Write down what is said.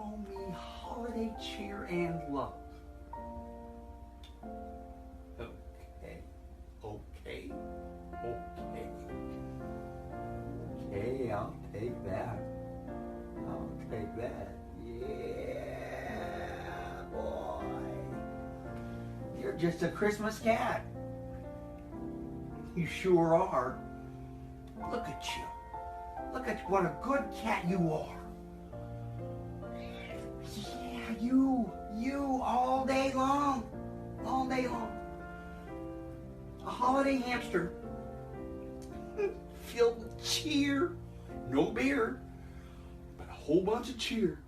Show me holiday cheer and love. Okay. Okay. Okay. Okay, I'll take that. I'll take that. Yeah, boy. You're just a Christmas cat. You sure are. Look at you. Look at what a good cat you are. Yeah, you all day long. All day long. A holiday hamster filled with cheer. No beer, but a whole bunch of cheer.